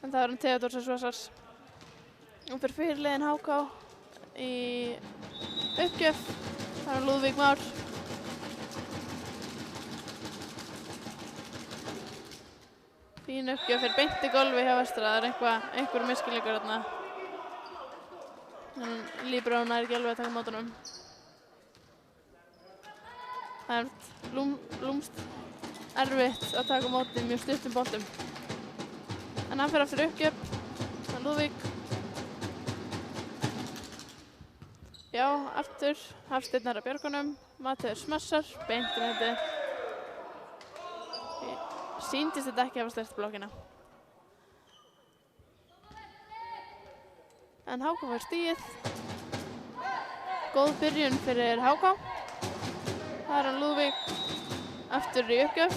En það var Theodór sem svarsars. Hún fer fyrirliðin HK í uppgjöf. Það er Lúðvík Már. Fín uppgjöf fyrir beint í golfi hjá Vestra. Það er einhver misskilningur þarna. Líberaón er ekki alveg að taka mótunum. Það er lúmst erfitt að taka mótið mjög stuttum boltum. En hann fer aftur uppgjöf. Það er Lúðvík. Já, aftur. Hafsteinn er að björgunum. Matthías smassar. Beint í netið. Sýndist þetta ekki hafa sleppt blokkina. En HK fær stigið. Góð byrjun fyrir HK. Það er hann Lúðvík aftur í uppgjöf.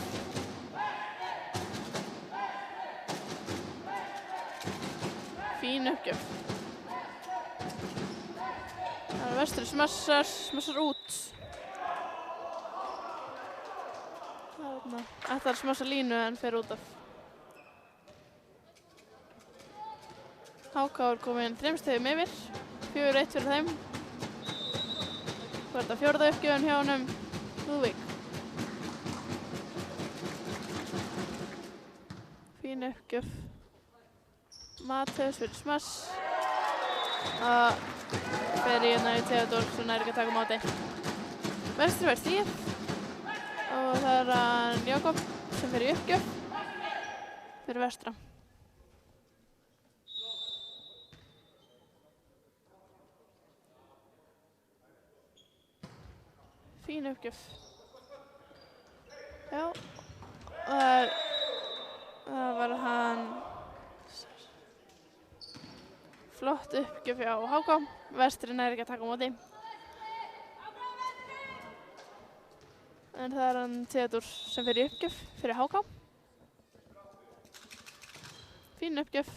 Fín uppgjöf. Það er Vestri smassar út. Ætlar að smassa línu en fer út af. HK er komin 3 stigum yfir, 4-1 fyrir þeim. Það er þetta 4. uppgjöfun hjá honum Lúðvík. Fín uppgjöf. Matthías fyrir smass. Það fer í hérna í Theodór sem nær ekki að taka móti. Vestri fær stigið. Og það er hann Jakob sem fer í uppgjöf fyrir Vestra. Fín uppgjöf. Já, og það var hann flott uppgjöf hjá HK. Vestri nær ekki að taka á móti. En það er hann Theodór sem fer í uppgjöf fyrir HK. Fín uppgjöf.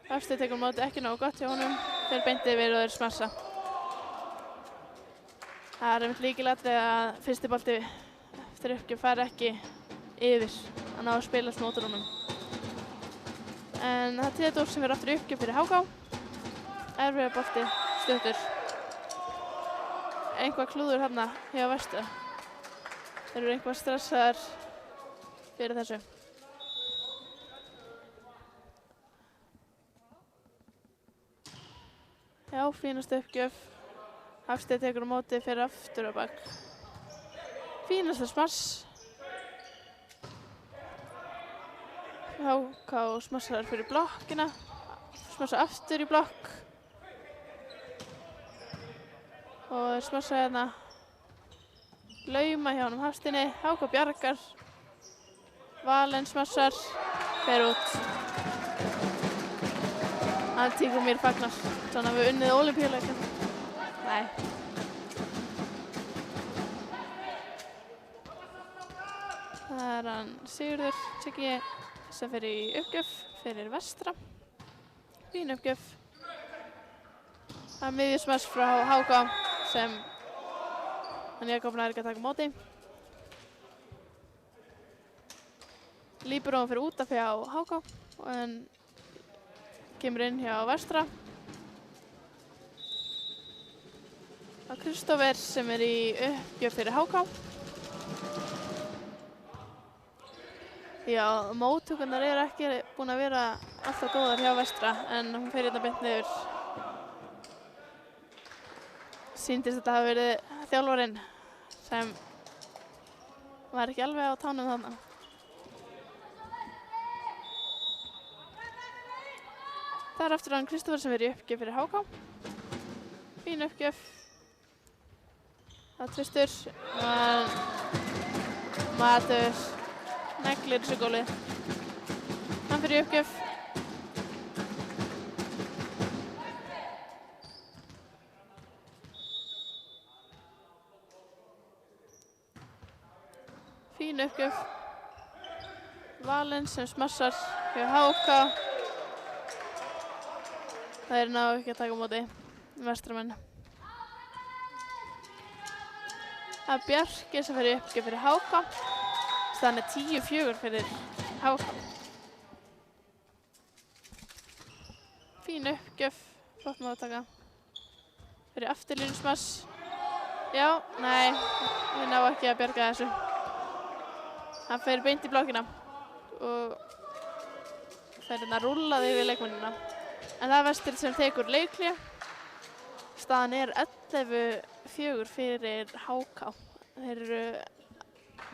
Hafsteinn tekur á móti ekki nógu gott hjá honum. Þeir beint yfir og þeir smassa. Það er einmitt lykilatriði að fyrsti bolti eftir uppgjöf fari ekki yfir að ná að spilast mótur honum. En það er Theodór sem fer aftur í uppgjöf fyrir HK. Erfiður bolti, stuttur. Eitthvað klúður hérna hjá Vestra. Þeir eru eitthvað stressaðar fyrir þessu. Já, fínast uppgjöf. Hafsteinn tekur á móti fyrir aftur á bak. Fínasta smass. HK smassar fyrir blokkina. Smassa aftur í blokk. Og þeir smassa hérna. Lauma hjá honum Hafsteini. HK bjargar. Valen smassar. Fer út. Hann Tígumír fagnar. Svona við unnið Ólympíuleikann. Nei. Það er hann Sigurður Siggi sem fer í uppgjöf fyrir Vestra. Fín uppgjöf. Það er miðjusmass frá HK sem hann Jakob nær ekki að taka á móti. Líberaón fyrir út af hjá HK og hann kemur inn hjá Vestra. og Kristófer sem í uppgjöf fyrir HK. Já, móttökurnar ekki búin að vera alltaf góðar hjá Vestra en hún fer hérna beint niður. Sýndist þetta hafi verið þjálfarinn sem var ekki alveg á tánum þarna. Það aftur hann Kristófer sem í uppgjöf fyrir HK. Fín uppgjöf. Það tvistur. Matur neglir þessu gólið. Hann fyrir uppgjöf. Fín uppgjöf. Valens sem smassar hjá HK. Það ná ekki að taka á móti Vestramenn. Það Bjarki sem fer í uppgjöf fyrir HK. Staðan 10-4 fyrir HK. Fín uppgjöf, flott móttaka. Fyrir afturlínusmass. Já, nei, við ná ekki að bjarga þessu. Hann fer beint í blokkina og fer hérna rúllaði yfir leikmennina. En það Vestir sem tekur leikhlé. Staðan 11-4 fyrir HK. Þeir eru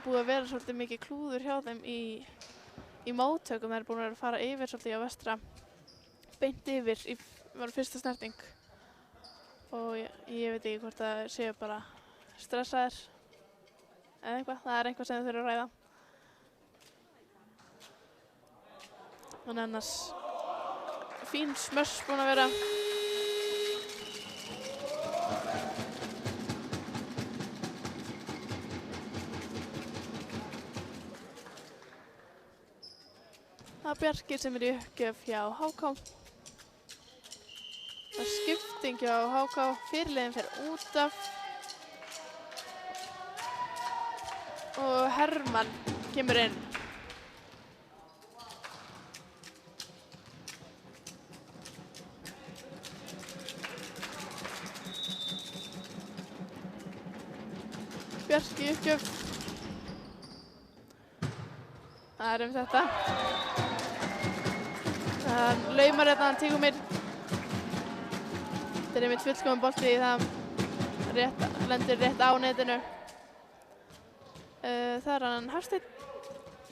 búið að vera svolítið mikið klúður hjá þeim í móttökum. Þeir eru búin að fara yfir svolítið á Vestra. Beint yfir var fyrsta snerting. Og ég veit ekki hvort það séu bara stressaðir eða eitthvað. Það eitthvað sem þeir þurfa að ræða. En annars fín smöss búin að vera. Það Bjarki sem í uppgjöf hjá HK. Það skipting hjá HK. Fyrirliðinn fer út af. Og Hermann kemur inn. Bjarki uppgjöf. Það þetta. Hann laumar hérna, hann tígumir. Þetta einmitt fullkominn bolti í það lendir rétt á netinu. Það hann Hafsteinn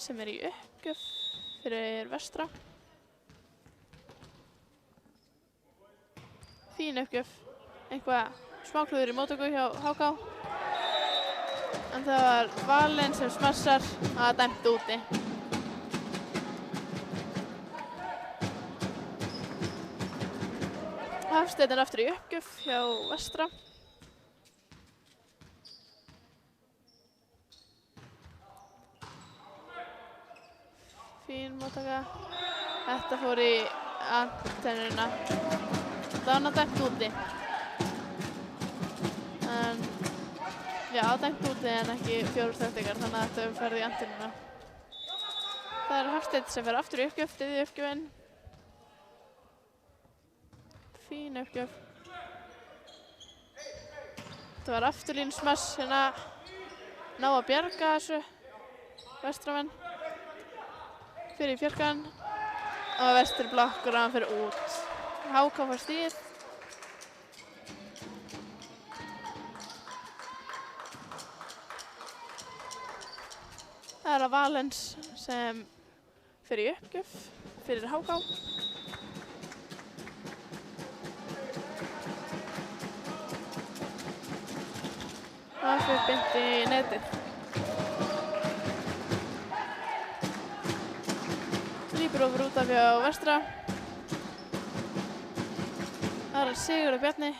sem í uppgjöf fyrir Vestra. Fín uppgjöf. Eitthvað smáklúður í móttöku hjá HK. En það var Valens sem smassar að dæmt úti. Hafsteinn aftur í uppgjöf hjá Vestra. Fín móttaka. Þetta fór í antennuna. Það var dæmt úti. Já, dæmt úti en ekki 4 snertingar, þannig að þetta ferði í antennuna. Það Hafsteinn sem fer aftur í uppgjöf, þriðju uppgjöfin. Fín uppgjöf. Þetta var afturlínusmass hérna. Ná að bjarga þessu. Vestramenn. Fyrir í fjörkan. Og Vestur blokkur og hann fer út. HK fær stigið. Það Valens sem fer í uppgjöf fyrir HK. Það fer beint í netið. Lípur ofur út af hjá Vestra. Það Sigurður Bjarni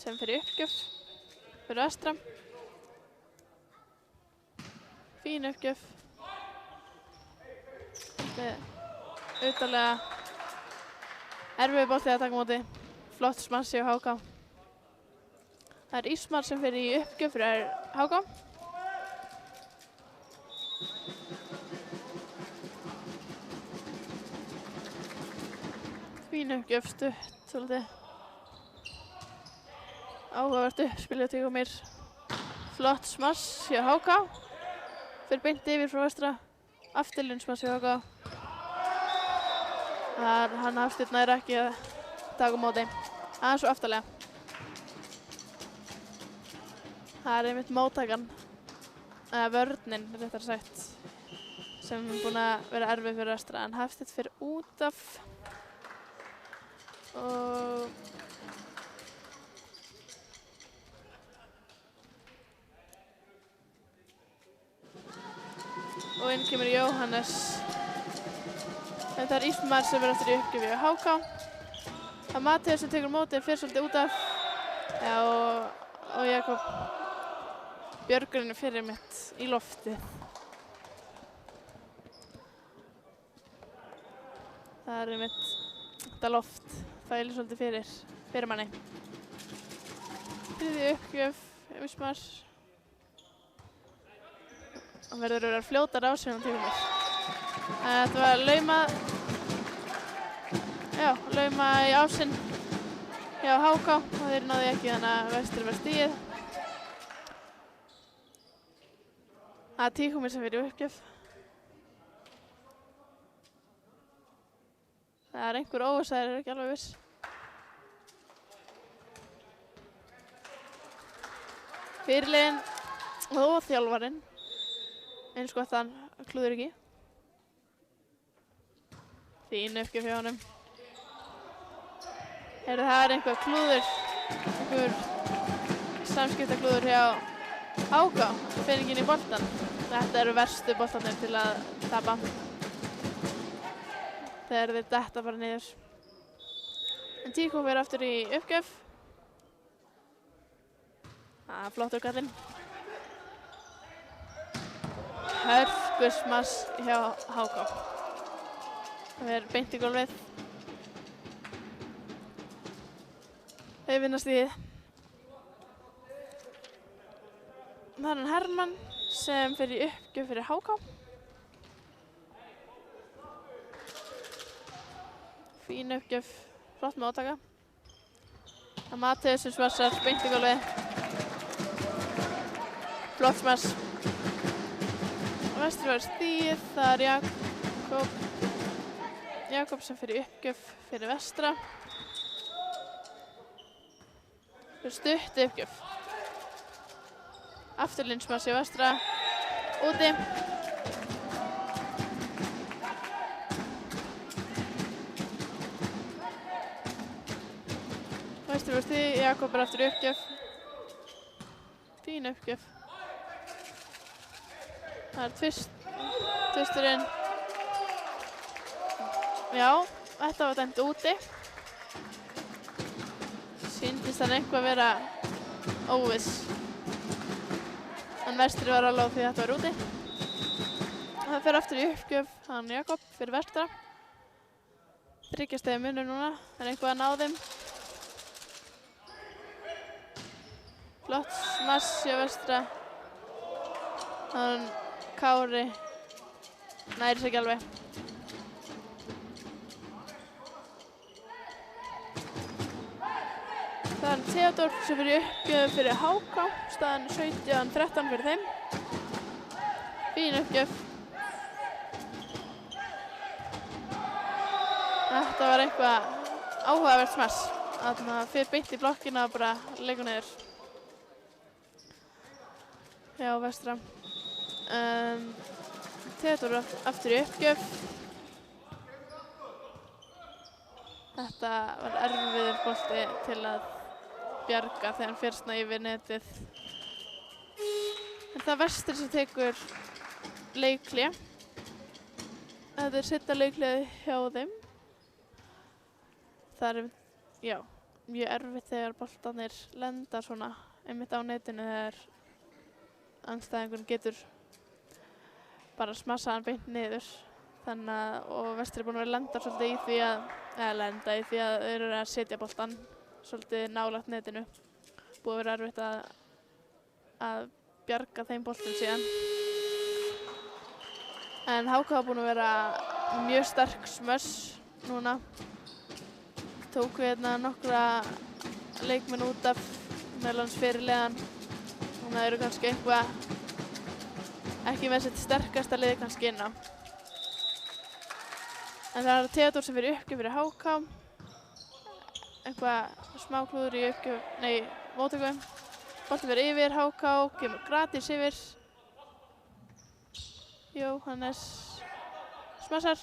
sem fer í uppgjöf fyrir Vestra. Fín uppgjöf. Þetta utalega erfiður bolti að taka á móti. Flott smass hjá HK. Það Ísmar sem fer í uppgjöf fyrir HK. Fín uppgjöf, stutt svolítið. Áhugavert uppspil hjá Tígumir. Flott smass hjá HK. Fyrir beint yfir frá vestra. Afturlinn smass hjá HK. Hann Hafsteinn nær ekki að taka á móti. Aðeins svo aftarlega. Það er einmitt móttakan, eða vörnin réttar sagt, sem er búin að vera erfið fyrir vestra. En Hafsteinn fyrir út af og inn kemur Jóhannes. Þetta er Ísmar sem er eftir í uppgjöfi á HK. Það er Matthías sem tekur mótið, fyrir svolítið út af. Já, og Jakob Björgurinn fyrir mitt í loftið. Það er mitt þetta loft. Fælir svolítið fyrir manni. Þriðji uppgjöf, Ísmar. Hann verður að vera fljótar á sig til mér. Þetta var lauma í ásinn hjá HK og þeir náðu ekki, þannig að Vestri var stigið. Það er Tígumir sem fyrir uppgjöf. Það er einhver óvissa, það er ekki alveg viss. Fyrirliðinn og þjálfarinn. Eins gott að hann klúður ekki. Fín uppgjöf hjá honum. Heyrðu, það er einhver klúður, einhver samskiptaklúður hjá HK, finningin í boltan. Þetta eru verstu boltarnir til að tapa. Þegar þeir detta bara niður. En Tígó fer aftur í uppgjöf. Það er flottur kallinn. Hörkusmass hjá HK. Það er beint í gólfið. Þeir vinna stigið. Það er hann Hermann sem fer í uppgjöf fyrir HK. Fín uppgjöf, flott móttaka. Það er Matthías sem smassar beint í gólfið. Flott smass. Vestri var stigið, það er Jakob sem fer í uppgjöf fyrir vestra. Fyrir stutt uppgjöf. Afturlinnsmass í vestra, úti. Vestri var stigið, Jakob er aftur í uppgjöf. Fín uppgjöf. Það er tvisturinn. Já, þetta var dæmt úti. Sýndist hann eitthvað vera óviss. En Vestri var alveg á því þetta var úti. Það fer aftur í uppgjöf, hann Jakob fyrir vestra. 3 stiga munur núna, það er eitthvað að ná þeim. Flott smass hjá vestra. Hann Kári næri sig ekki alveg. Það er Theodór sem fyrir uppgjöf fyrir HK, staðan 17-13 fyrir þeim. Fín uppgjöf. Þetta var eitthvað áhugavert smass. Þannig að fyrir beint í blokkina og bara leikur niður. Já, vestra. Theodór aftur í uppgjöf. Þetta var erfiður bolti til að bjarga þegar hann fer svona yfir netið. En það er Vestri sem tekur leikhlé. Þetta er seinna leikhlé hjá þeim. Það er mjög erfitt þegar boltarnir lenda svona einmitt á netinu þegar andstæðingurinn getur bara smassa hann beint niður. Þannig að, og Vestri er búin að vera lenda svolítið í því að þeir eru að setja boltan svolítið nálægt netinu. Búið að vera erfitt að bjarga þeim boltum síðan. En HK hafa búin að vera mjög sterk smöss núna. Tók við hérna nokkra leikmenn út af meðal hans fyrirliðan. Þannig að það eru kannski eitthvað ekki með sitt sterkasta lið kannski inn á. En það er Theodór sem fyrir uppgjöf fyrir HK. Eitthvað smá klúður í móttöku. Boltinn fyrir yfir, HK, kemur gratis yfir. Jóhannes smassar.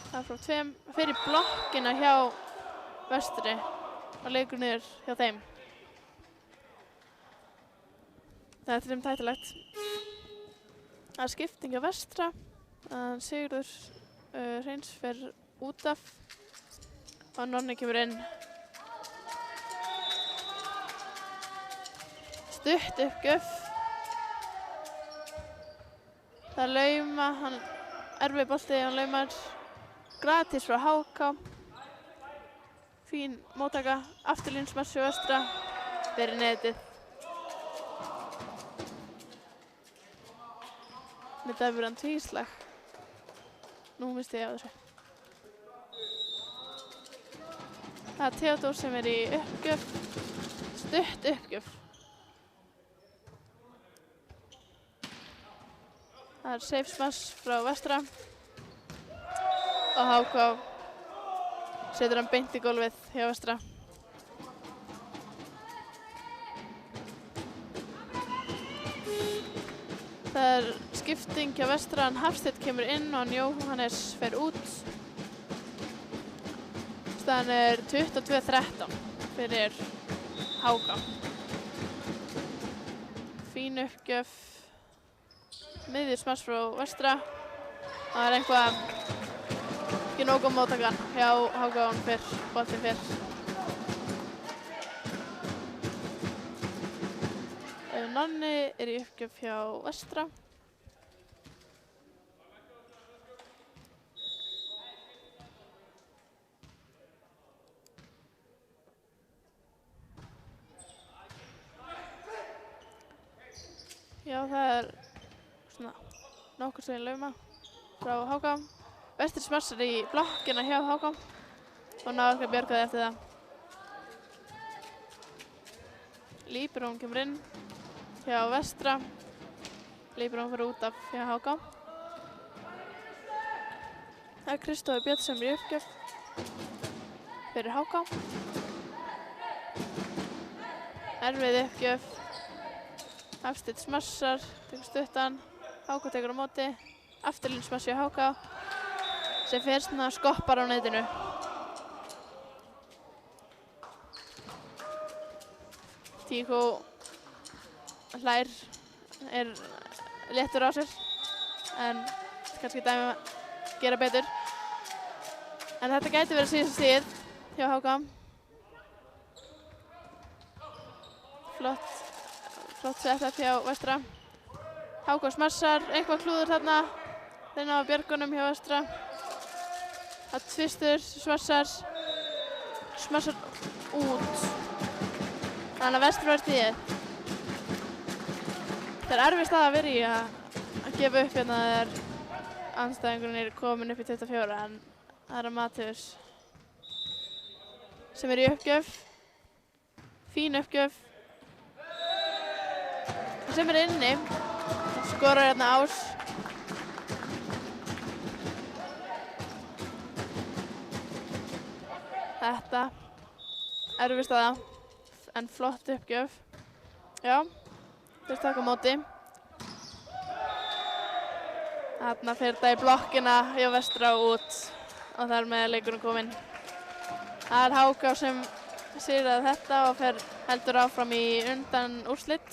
Það er frá tveim, fyrir blokkina hjá Vestri og leikur niður hjá þeim. Það er þeim tætilegt. Það er skipting á Vestra. Sigurður Hreins fer út af og Nonni kemur inn. Stutt uppgjöf. Það er lauma, hann erfið bolti, hann laumar gratis frá HK. Fín móttaka, afturlínsmarsju Vestra, fyrir netið. Með dæfuran tvíslag. Nú misti ég á þessu. Það er Theodór sem er í uppgjöf, stutt uppgjöf. Það er safe smash frá Vestra og HK setur hann beint í gólfið hjá Vestra. Það er skipting hjá Vestra, hann Hafsteinn kemur inn og hann Jóhannes fer út. Staðan er 22-13 fyrir HK. Fín uppgjöf. Miðjur smass frá Vestra. Það er eitthvað ekki nóg móttakan hjá HK fyrr, boltinn fyrr. Nonni er í uppgjöf hjá Vestra. Já, það er svona nokkur sem lauma frá HK. Vestri smassar í blokkina hjá HK og náður ekki að bjarga það eftir það. Líbrón kemur inn hjá Vestra. Líbrón fyrir út af hjá HK. Það er Kristófer Björn sem er í uppgjöf fyrir HK. Erfið uppgjöf. Hafsteinn smassar, tekur stuttan. HK tekur á móti. Afturlínsmassi á HK sem fer svona skoppar á netinu. Tíko hlær, er léttur á sér en kannski dæmi að gera betur. En þetta gæti verið síðasta stigið hjá HK. Flott setup hjá Vestra. HK smassar, eitthvað klúður þarna. Þeir ná björgunum hjá Vestra. Það tvistur, smassar út. Þannig að Vestra var stigið. Það er erfið stað að vera í að gefa upp hérna þegar andstæðingurinn er komin upp í 24 en það er Matthews sem er í uppgjöf. Fín uppgjöf. Sem er inni. Skorar hérna Ás. Þetta erfið staða en flott uppgjöf. Já, þeir taka á móti. Þarna fer það í blokkina hjá Vestra út og þar með leikurinn kominn. Það er HK sem sigraði þetta og heldur áfram í undan úrslit.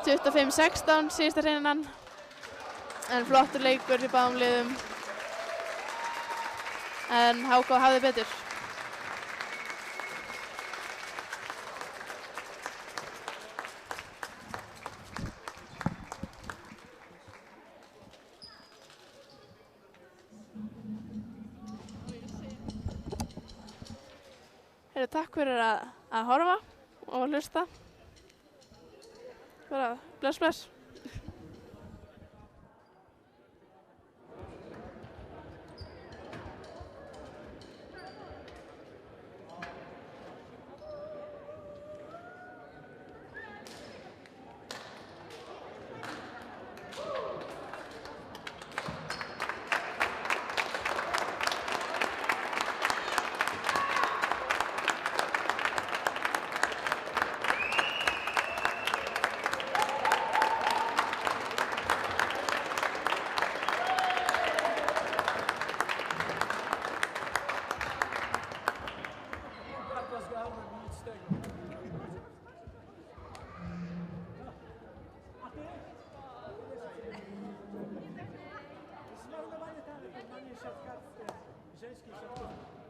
25-16 síðasta hreinan en flottur leikur í báðum liðum en HK hafði betur. Takk fyrir að horfa og hlusta. Bara bless, bless. A ty? Zmarnowanie talent, normalnie siatkarskie, żeńskiej siatkówki.